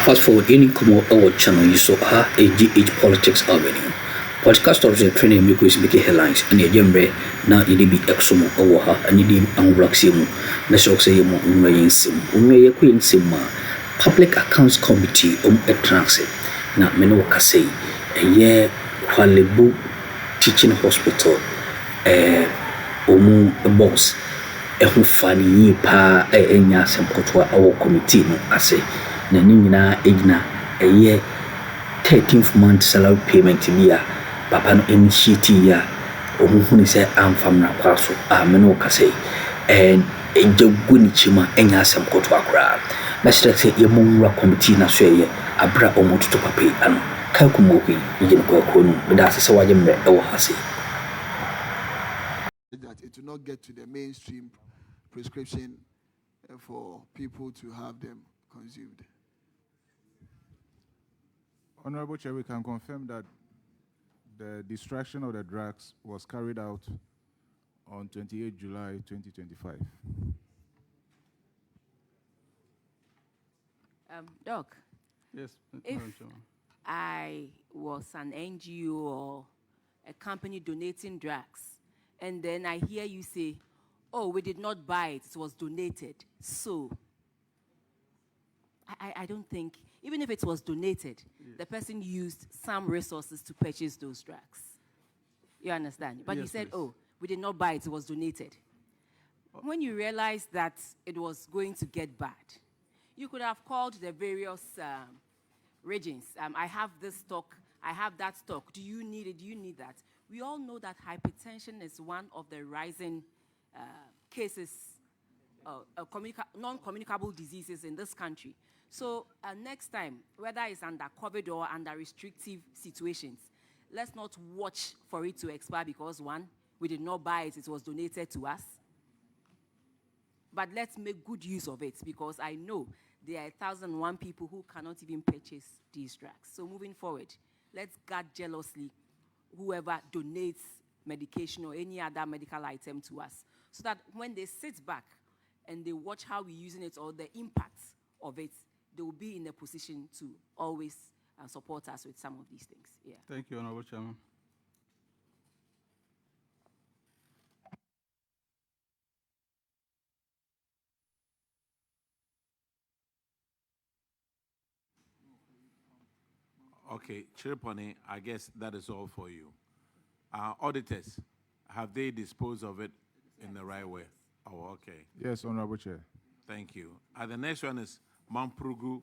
Fast forward, any come our channel, you saw her AGH Politics Avenue. Podcast of the training make us make headlines and a jembe na be exomo over her and you and Raximu. Let's say more Umayin Queen Sima Public Accounts Committee a transit. Na Menoka say a year Kwalebu Teaching Hospital a boss. Who funny pa enya semkotwa our committee no ase na nyina egna a year 13th month salary payment bia papa no initiate ya ohunhuni se amfam na kwaso ameno kase and ejaguni chima enya semkotwa kra na say ye monra committee na so ye abra omototo papai ano ka kumoki yin kwa konu da se waje mre ewo hase that it will not get to the mainstream prescription for people to have them consumed. Honorable Chair, we can confirm that the distraction of the drugs was carried out on 28 July 2025. Doc. Yes, if I was an NGO or a company donating drugs, and then I hear you say, oh, we did not buy it, it was donated. So, I don't think, even if it was donated, yes, the person used some resources to purchase those drugs. You understand? But yes, you said, please, oh, we did not buy it, it was donated. When you realized that it was going to get bad, you could have called the various regions. I have this stock, I have that stock. Do you need it? Do you need that? We all know that hypertension is one of the rising cases, non-communicable diseases in this country. So next time, whether it's under COVID or under restrictive situations, let's not watch for it to expire because one, we did not buy it, it was donated to us. But let's make good use of it because I know there are 1,001 people who cannot even purchase these drugs. So moving forward, let's guard jealously whoever donates medication or any other medical item to us, so that when they sit back and they watch how we're using it or the impact of it, they will be in a position to always support us with some of these things. Yeah. Thank you, Honorable Chairman. Okay, Chirpone, I guess that is all for you. Auditors, have they disposed of it in the right way? Oh, okay. Yes, Honorable Chair. Thank you. The next one is Mamprugu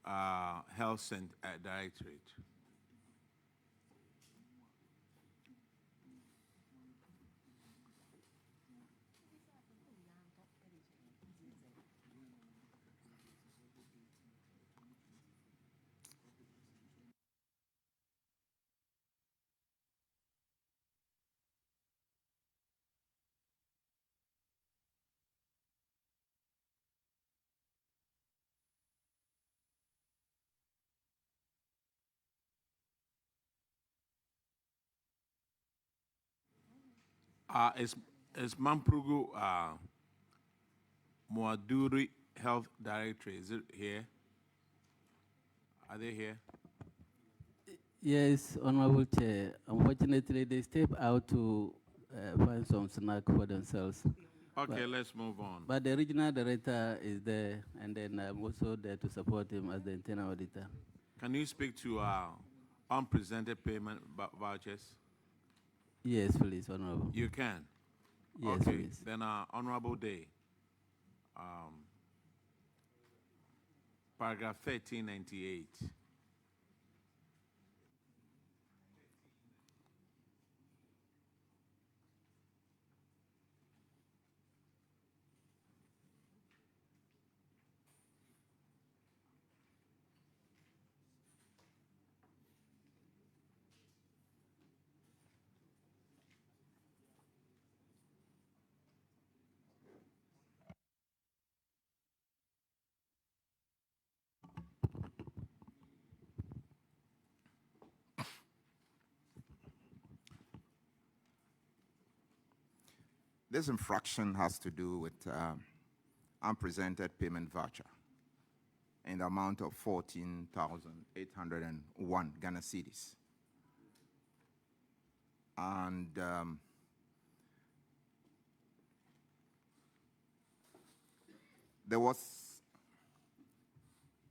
Health Directorate. Is Mamprugu Muaduri Health Directorate, is it here? Are they here? Yes, Honorable Chair. Unfortunately, they step out to find some snack for themselves. Okay, but, let's move on. But the regional director is there, and then I'm also there to support him as the internal auditor. Can you speak to unpresented payment vouchers? Yes, please, Honorable. You can? Yes, okay. please. Then Honorable Day. Paragraph 1398. This infraction has to do with unpresented payment voucher. in the amount of 14,801 Ghana cedis. And there was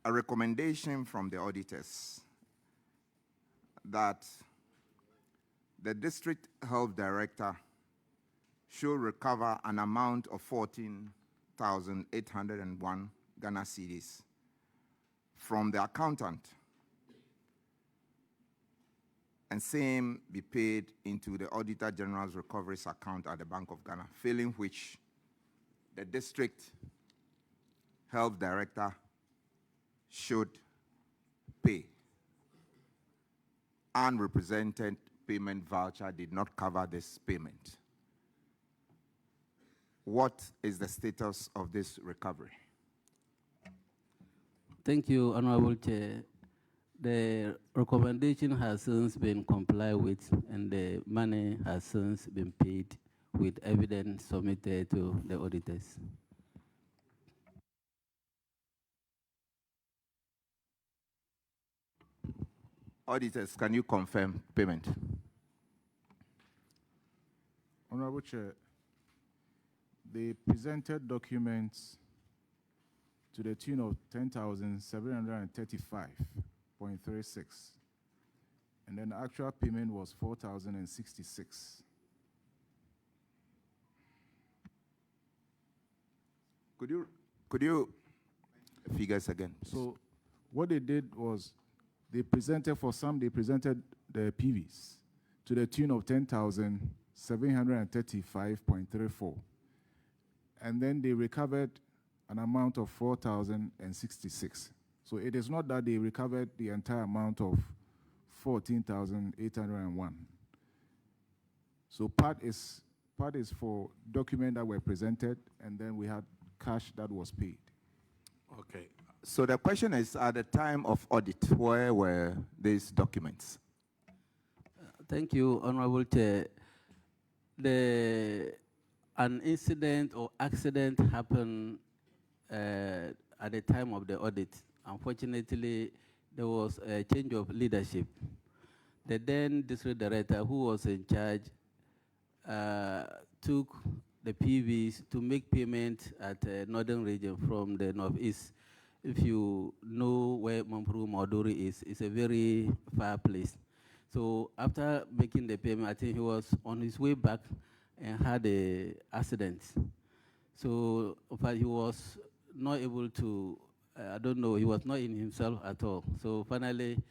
a recommendation from the auditors that the district health director should recover an amount of 14,801 Ghana cedis from the accountant, and same be paid into the Auditor General's recoveries account at the Bank of Ghana, failing which the district health director should pay. Unrepresented payment voucher did not cover this payment. What is the status of this recovery? Thank you, Honorable Chair. The recommendation has since been complied with, and the money has since been paid with evidence submitted to the auditors. Auditors, can you confirm payment? Honorable Chair, the presented documents to the tune of 10,735.36, and then the actual payment was 4,066. Could you figures again? So what they did was they presented, for some, they presented the PVs to the tune of 10,735.34. And then they recovered an amount of 4,066. So it is not that they recovered the entire amount of 14,801. So part is for documents that were presented, and then we had cash that was paid. Okay. So the question is, at the time of audit, where were these documents? Thank you, Honorable Chair. An incident or accident happened at the time of the audit. Unfortunately, there was a change of leadership. The then district director, who was in charge, took the PVs to make payment at the northern region from the northeast. If you know where Mampuru Mauduri is, it's a very far place. So after making the payment, I think he was on his way back and had an accident. So but he was not able to, I don't know, he was not in himself at all. So finally,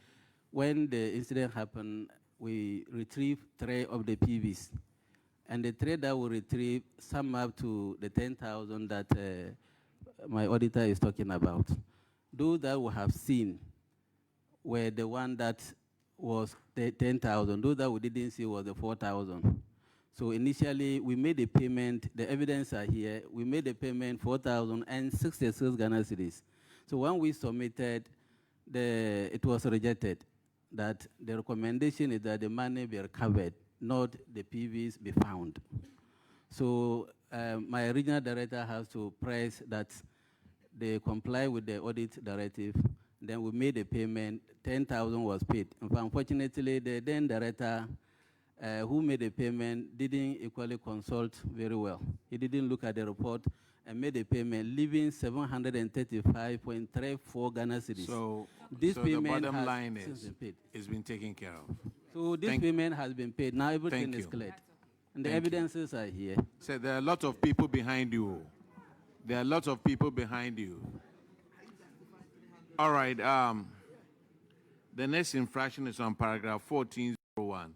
when the incident happened, we retrieved 3 of the PVs. And the 3 that we retrieved sum up to the 10,000 that my auditor is talking about. Those that we have seen were the one that was the 10,000. Those that we didn't see was the 4,000. So initially, we made a payment. The evidence are here. We made a payment 4,066 Ghana cedis. So when we submitted, it was rejected. That the recommendation is that the money be recovered, not the PVs be found. So my regional director has to press that they comply with the audit directive. Then we made a payment, 10,000 was paid. Unfortunately, the then director who made the payment didn't equally consult very well. He didn't look at the report and made a payment, leaving 735.34 Ghana cedis. So, this so payment the bottom has line since is been paid. it's been taken care of. So this payment has been paid. Now everything Thank is you. cleared. And the Thank you. evidences are here. So there are a lot of people behind you. There are lots of people behind you. All right. The next infraction is on paragraph 1401.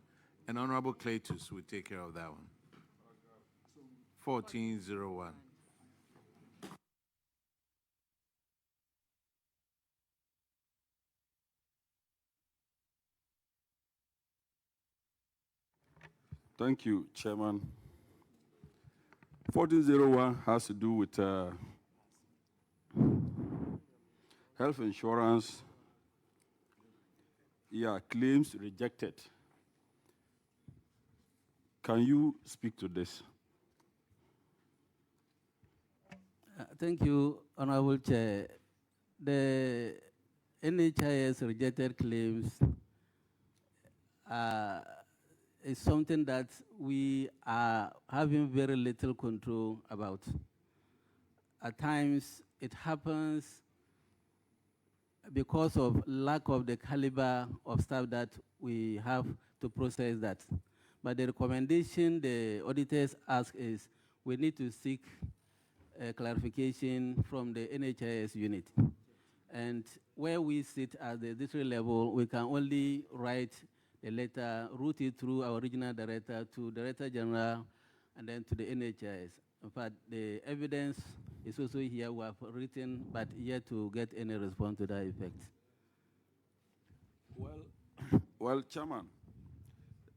And Honorable Cletus will take care of that one. 1401. Thank you, Chairman. 1401 has to do with health insurance. Yeah, claims rejected. Can you speak to this? Thank you, Honorable Chair. The NHIS rejected claims is something that we are having very little control about. At times, it happens because of lack of the caliber of staff that we have to process that. But the recommendation the auditors ask is we need to seek clarification from the NHIS unit. And where we sit at the district level, we can only write a letter, route it through our regional director to Director General, and then to the NHIS. In fact, the evidence is also here. We have written, but yet to get any response to that effect. Well, Chairman,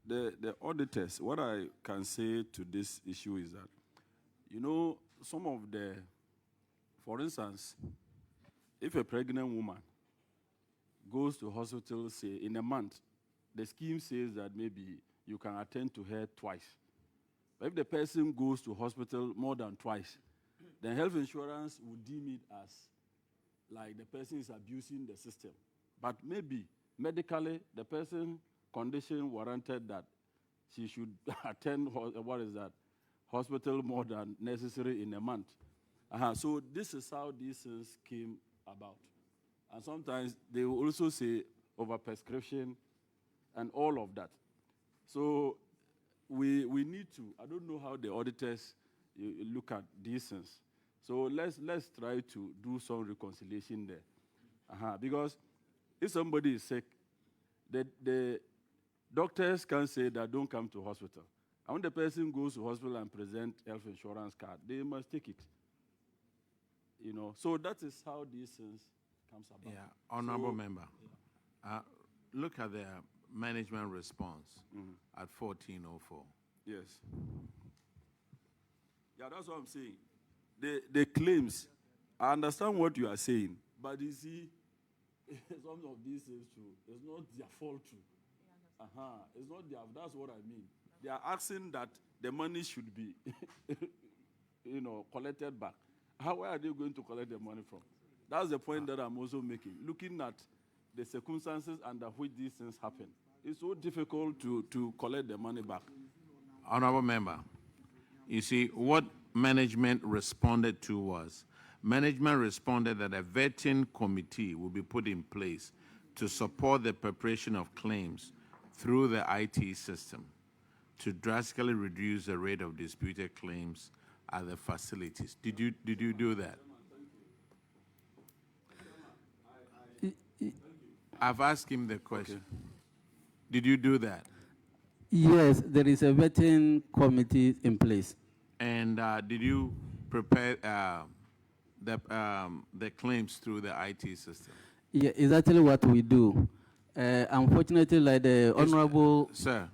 the auditors, what I can say to this issue is that, you know, some of the, for instance, if a pregnant woman goes to hospital, say, in a month, the scheme says that maybe you can attend to her twice. But if the person goes to hospital more than twice, then health insurance would deem it as like the person is abusing the system. But maybe medically, the person's condition warranted that she should attend, hospital more than necessary in a month. So this is how these things came about. And sometimes they will also say overprescription and all of that. So we need to, I don't know how the auditors look at these things. So let's try to do some reconciliation there. Because if somebody is sick, the doctors can say that don't come to hospital. And when the person goes to hospital and present health insurance card, they must take it. You know, so that is how these things comes about. Yeah, honorable member. Yeah. Look at the management response at 1404. Yes. Yeah, that's what I'm saying. The claims, I understand what you are saying, but you see, some of these things too, it's not their fault too. It's not their, that's what I mean. They are asking that the money should be, collected back. Where are they going to collect the money from? That's the point that I'm also making. Looking at the circumstances under which these things happen, it's so difficult to collect the money back. Honorable member, you see, what management responded to was, management responded that a vetting committee will be put in place to support the preparation of claims through the IT system to drastically reduce the rate of disputed claims at the facilities. Did you do that? I've asked him the question. Okay. Did you do that? Yes, there is a vetting committee in place. And did you prepare the claims through the IT system? Yeah, exactly what we do. Unfortunately, like the honorable... Sir,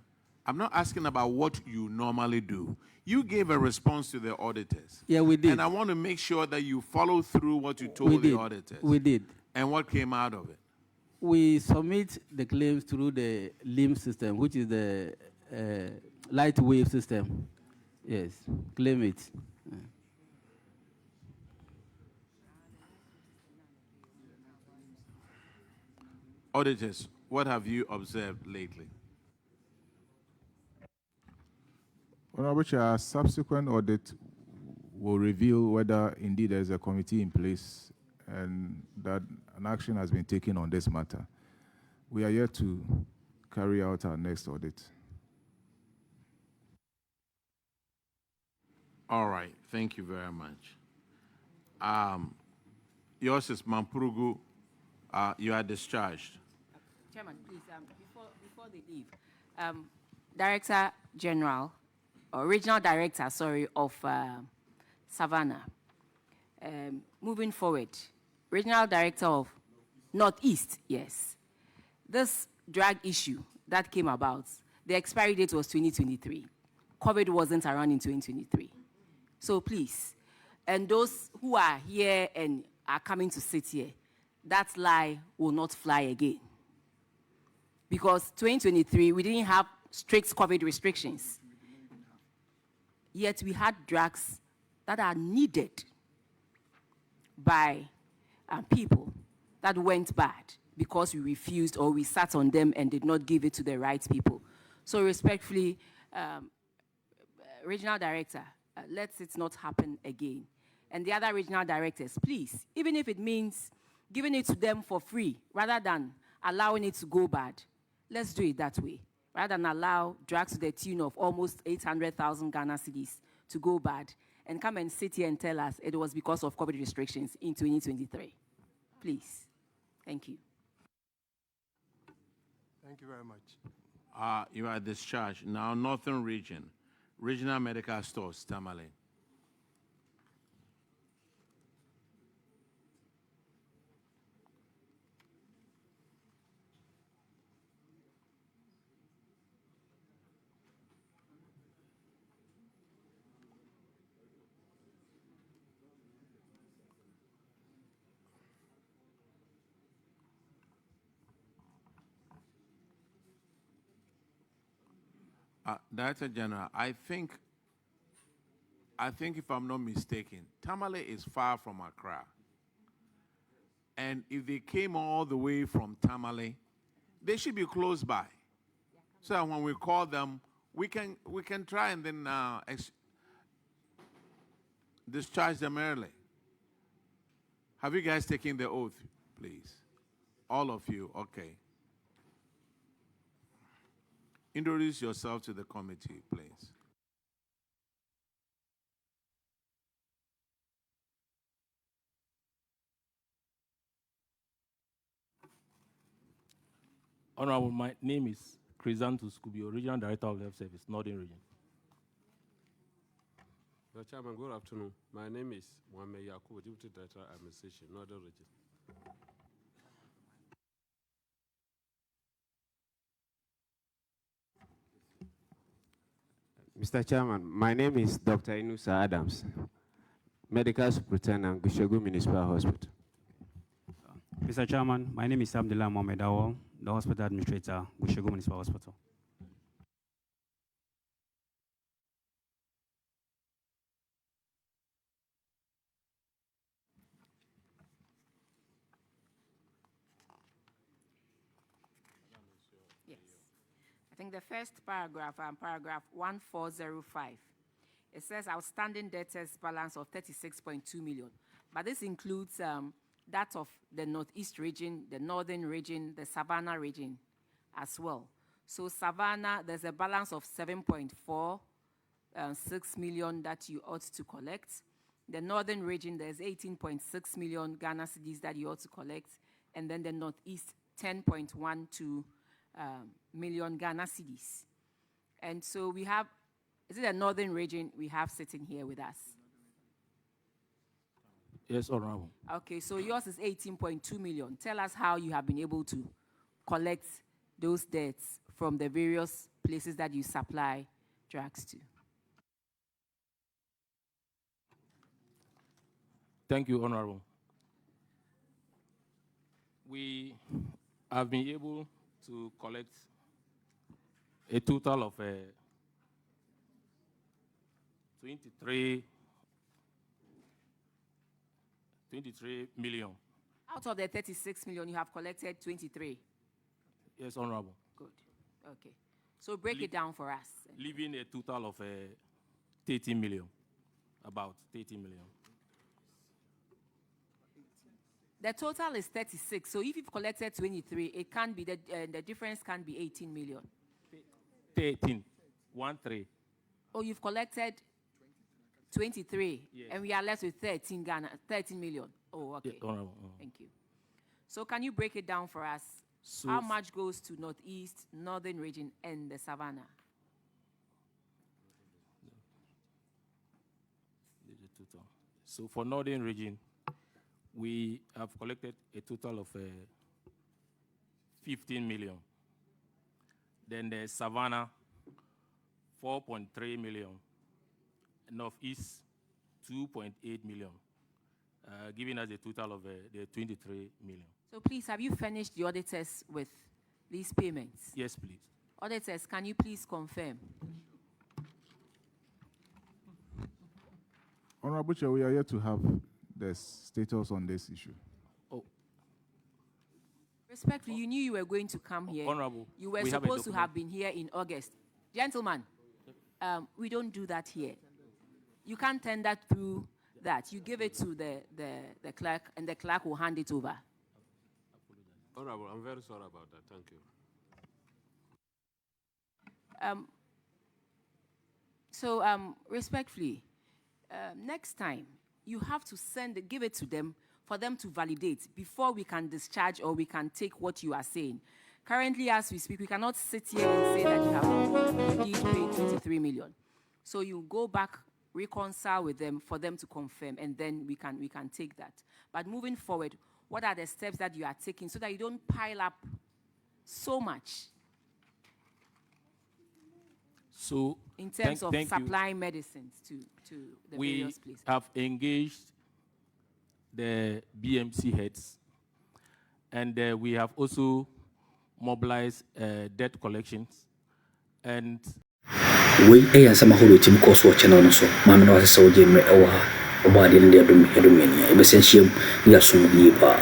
I'm not asking about what you normally do. You gave a response to the auditors. Yeah, we did. And I want to make sure that you follow through what you told the auditors. We did. And what came out of it? We submit the claims through the LIM system, which is the light wave system. Yes, claim it. Auditors, what have you observed lately? Honorable Chair, subsequent audit will reveal whether indeed there is a committee in place and that an action has been taken on this matter. We are yet to carry out our next audit. All right, thank you very much. Yours is Mampurugu. You are discharged. Chairman, please, before they leave, Director General, or Regional Director, sorry, of Savannah, moving forward, Regional Director of Northeast, yes. This drug issue that came about, the expiry date was 2023. COVID wasn't around in 2023. So please, and those who are here and are coming to sit here, that lie will not fly again. Because 2023, we didn't have strict COVID restrictions. Yet we had drugs that are needed by people. that went bad because we refused or we sat on them and did not give it to the right people. So respectfully, Regional Director, let it not happen again. And the other regional directors, please, even if it means giving it to them for free rather than allowing it to go bad, let's do it that way. Rather than allow drugs to the tune of almost 800,000 Ghana cedis to go bad and come and sit here and tell us it was because of COVID restrictions in 2023. Please. Thank you. Thank you very much. You are discharged. Now, Northern Region, Regional Medical Stores, Tamale. Director General, I think if I'm not mistaken, Tamale is far from Accra. And if they came all the way from Tamale, they should be close by. So that when we call them, we can try and then discharge them early. Have you guys taken the oath, please? All of you, okay. Introduce yourself to the committee, please. Honorable, my name is Chrysanthus Kubio, Regional Director of Health Service, Northern Region. Mr. Chairman, good afternoon. My name is Mohamed Yakubu, Deputy Director of Administration, Northern Region. Mr. Chairman, my name is Dr. Inusa Adams, Medical Superintendent, Gushegu Municipal Hospital. Mr. Chairman, my name is Abdullah Mohamed Awal, the Hospital Administrator, Gushegu Municipal Hospital. I think the first paragraph, paragraph 1405, it says outstanding debtors balance of 36.2 million. But this includes that of the Northeast region, the Northern region, the Savannah region as well. So Savannah, there's a balance of 7.46 million that you ought to collect. The Northern region, there's 18.6 million Ghana cedis that you ought to collect. And then the Northeast, 10.12 million Ghana cedis. And so we have, is it the Northern region we have sitting here with us? Yes, Honorable. Okay, so yours is 18.2 million. Tell us how you have been able to collect those debts from the various places that you supply drugs to. Thank you, Honorable. We have been able to collect a total of 23 million. Out of the 36 million, you have collected 23? Yes, Honorable. Good. Okay. So break it down for us. Leaving a total of 13 million, about 13 million. The total is 36. So if you've collected 23, it can be the difference can be 18 million. 13. 13. Oh, you've collected 23, yes. And we are left with 13 million. Oh, okay. Yeah, Honorable. Thank you. So can you break it down for us? So how much goes to Northeast, Northern region, and the Savannah? So for Northern region, we have collected a total of 15 million. Then the Savannah, 4.3 million. Northeast, 2.8 million, giving us a total of the 23 million. So please, have you furnished the auditors with these payments? Yes, please. Auditors, can you please confirm? Honorable Chair, we are here to have the status on this issue. Oh, Respectfully, you knew you were going to come here. Honorable, you were we have a supposed to have document. been here in August. Gentlemen, we don't do that here. You can't tender through that. You give it to the clerk, and the clerk will hand it over. Honorable, I'm very sorry about that. Thank you. Respectfully, next time, you have to give it to them for them to validate before we can discharge or we can take what you are saying. Currently, as we speak, we cannot sit here and say that you have indeed paid 23 million. So you go back, reconcile with them for them to confirm, and then we can take that. But moving forward, what are the steps that you are taking so that you don't pile up so much? So, in terms of supplying medicines to the various places. We have engaged the BMC heads, and we have also mobilized debt collections. And we sama hulu tim ko so channel no so ma me no ase so je me ewa oba de ndedum edum enia e be senhiem ya sum yi pa